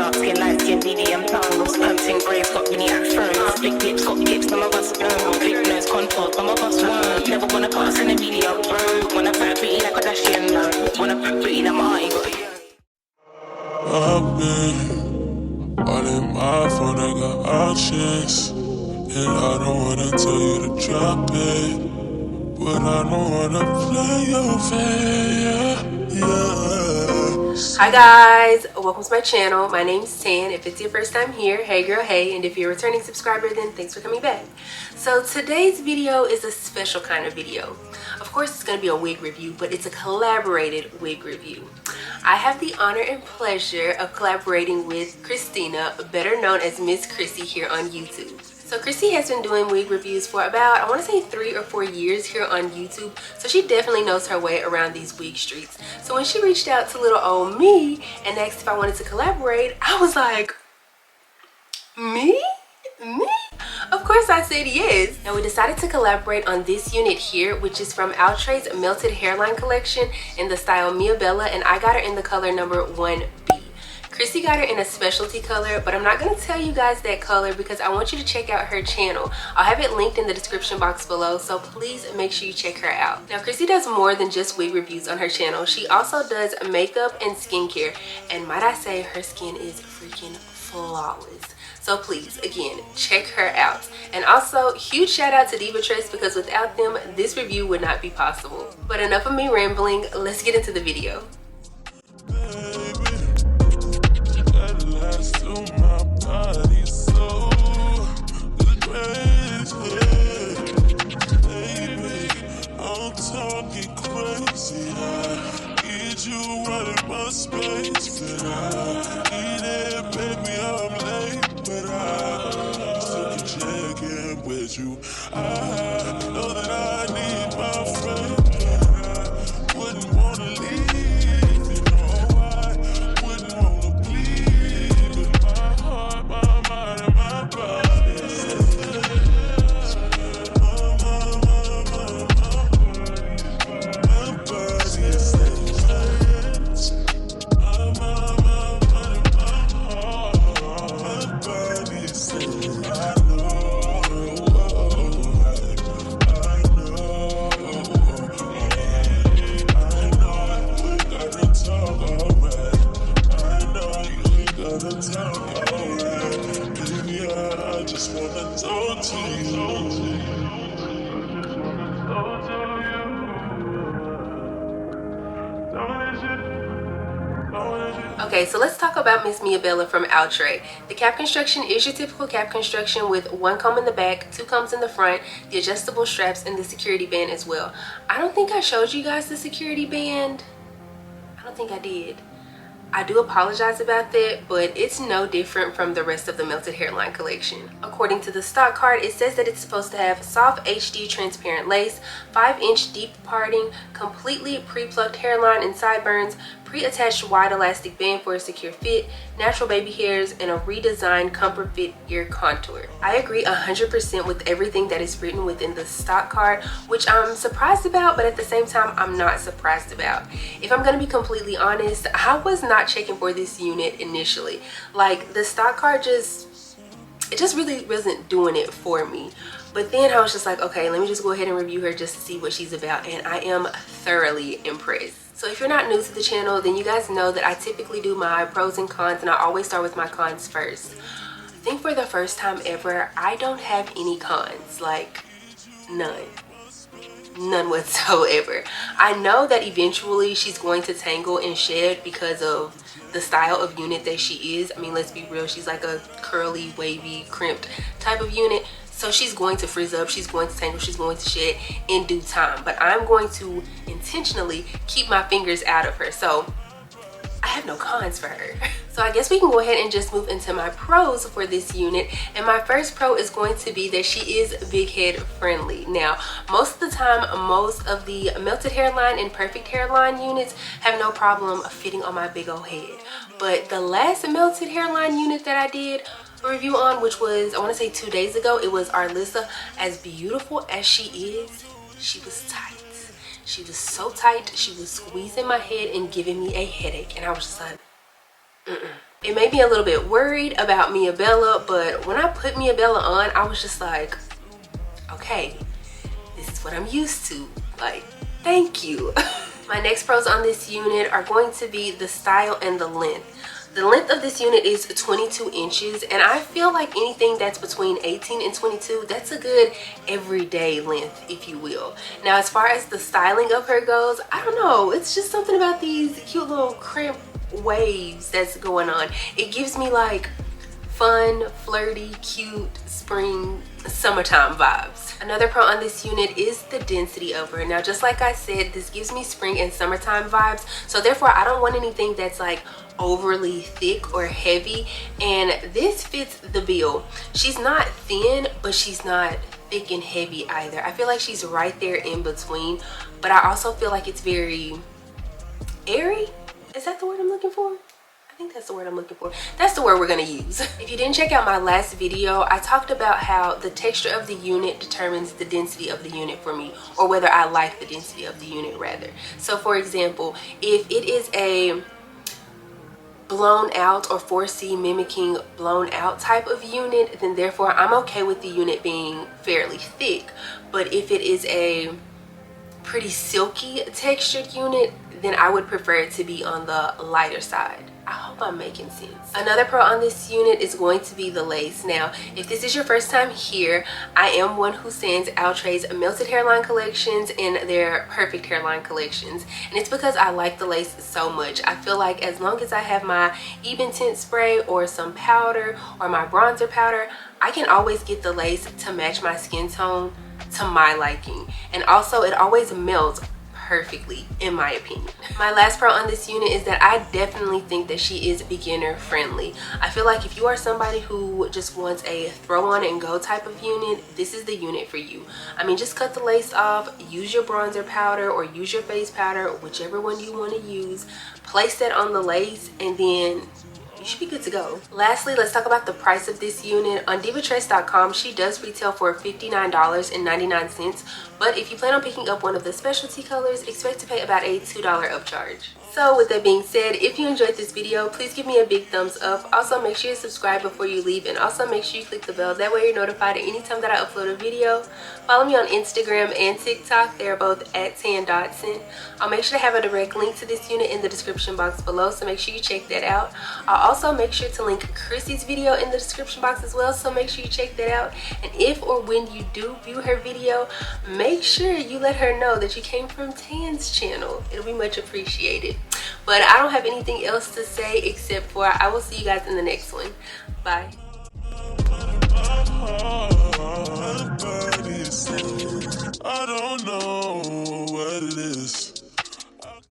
dark skin, light skin, medium tongue. Sperm ting braids, got mini afros. Big lips, got lips, some of us don't. Big nose, contour, some of us won't. Never wanna pass in a video, bro. Wanna fight pretty like a Kardashian, no. Wanna fight pretty like my eye, got you. I've been all in my phone, I got options. And I don't wanna tell you to drop it, but I don't wanna play your fair, yeah. Hi guys, welcome to my channel. My name is Tan. If it's your first time here, hey girl, hey. And if you're a returning subscriber, then thanks for coming back. So today's video is a special kind of video. Of course it's going to be a wig review, but it's a collaborated wig review. I have the honor and pleasure of collaborating with Christina, better known as Miss Khrissy, here on YouTube. So Khrissy has been doing wig reviews for about, I want to say 3 or 4 years here on YouTube. So she definitely knows her way around these wig streets. So when she reached out to little old me and asked if I wanted to collaborate, I was like, me? Of course I said yes. Now we decided to collaborate on this unit here, which is from Outre's Melted Hairline collection in the style Mia Bella, and I got her in the color number 1B. Khrissy got her in a specialty color, but I'm not going to tell you guys that color because I want you to check out her channel. I'll have it linked in the description box below, so please make sure you check her out. Now Khrissy does more than just wig reviews on her channel. She also does makeup and skincare, and might I say her skin is freaking flawless. So please, again, check her out. And also, huge shout out to Divatress because without them, this review would not be possible. But enough of me rambling, let's get into the video. I know that I need my friend, but I wouldn't wanna leave. You know I wouldn't wanna bleed with my heart, my mind, and my body. My body says my heart, my body says I know. Okay, so let's talk about Miss Mia Bella from Outre. The cap construction is your typical cap construction with 1 comb in the back, 2 combs in the front, the adjustable straps, and the security band as well. I don't think I showed you guys the security band. I don't think I did. I do apologize about that, but it's no different from the rest of the Melted Hairline collection. According to the stock card, it says that it's supposed to have soft HD transparent lace, 5-inch deep parting, completely pre-plucked hairline and sideburns, pre-attached wide elastic band for a secure fit, natural baby hairs, and a redesigned comfort fit ear contour. I agree 100% with everything that is written within the stock card, which I'm surprised about, but at the same time I'm not surprised about. If I'm going to be completely honest, I was not checking for this unit initially. Like, the stock card just really wasn't doing it for me. But then I was just like, okay, let me just go ahead and review her just to see what she's about, and I am thoroughly impressed. So if you're not new to the channel, then you guys know that I typically do my pros and cons, and I always start with my cons first. I think for the first time ever, I don't have any cons, like none whatsoever. I know that eventually she's going to tangle and shed because of the style of unit that she is. I mean, let's be real, she's like a curly, wavy, crimped type of unit. So she's going to frizz up, she's going to tangle, she's going to shed in due time. But I'm going to intentionally keep my fingers out of her. So I have no cons for her. So I guess we can go ahead and just move into my pros for this unit. And my first pro is going to be that she is big head friendly. Now, most of the time, most of the Melted Hairline and Perfect Hairline units have no problem fitting on my big old head. But the last Melted Hairline unit that I did a review on, which was, I want to say 2 days ago, it was Aaliyah. As beautiful as she is, she was tight. She was so tight, she was squeezing my head and giving me a headache, and I was just like, It made me a little bit worried about Mia Bella, but when I put Mia Bella on, I was just like, okay, this is what I'm used to. Like, thank you. My next pros on this unit are going to be the style and the length. The length of this unit is 22 inches, and I feel like anything that's between 18 and 22, that's a good everyday length, if you will. Now, as far as the styling of her goes, I don't know. It's just something about these cute little crimp waves that's going on. It gives me like fun, flirty, cute, spring, summertime vibes. Another pro on this unit is the density of her. Now, just like I said, this gives me spring and summertime vibes, so therefore I don't want anything that's like overly thick or heavy, and this fits the bill. She's not thin, but she's not thick and heavy either. I feel like she's right there in between, but I also feel like it's very airy. Is that the word I'm looking for? I think that's the word I'm looking for. That's the word we're gonna use. If you didn't check out my last video, I talked about how the texture of the unit determines the density of the unit for me, or whether I like the density of the unit rather. So for example, if it is a blown out or 4C mimicking blown out type of unit, then therefore I'm okay with the unit being fairly thick. But if it is a pretty silky textured unit, then I would prefer it to be on the lighter side. I hope I'm making sense. Another pro on this unit is going to be the lace. Now, if this is your first time here, I am one who sends Outre's melted hairline collections and their perfect hairline collections. And it's because I like the lace so much. I feel like as long as I have my even tint spray or some powder or my bronzer powder, I can always get the lace to match my skin tone to my liking. And also, it always melts perfectly, in my opinion. My last pro on this unit is that I definitely think that she is beginner friendly. I feel like if you are somebody who just wants a throw on and go type of unit, this is the unit for you. I mean, just cut the lace off, use your bronzer powder or use your face powder, whichever one you want to use, place that on the lace, and then you should be good to go. Lastly, let's talk about the price of this unit. On Divatress.com, she does retail for $59.99, but if you plan on picking up one of the specialty colors, expect to pay about a $2 upcharge. So with that being said, if you enjoyed this video, please give me a big thumbs up. Also, make sure you subscribe before you leave, and also make sure you click the bell. That way you're notified anytime that I upload a video. Follow me on Instagram and TikTok. They're both at @Dotson. I'll make sure to have a direct link to this unit in the description box below, so make sure you check that out. I'll also make sure to link Khrissy's video in the description box as well, so make sure you check that out. And if or when you do view her video, make sure you let her know that you came from Tan's channel. It'll be much appreciated. But I don't have anything else to say except for I will see you guys in the next one. Bye. I don't know.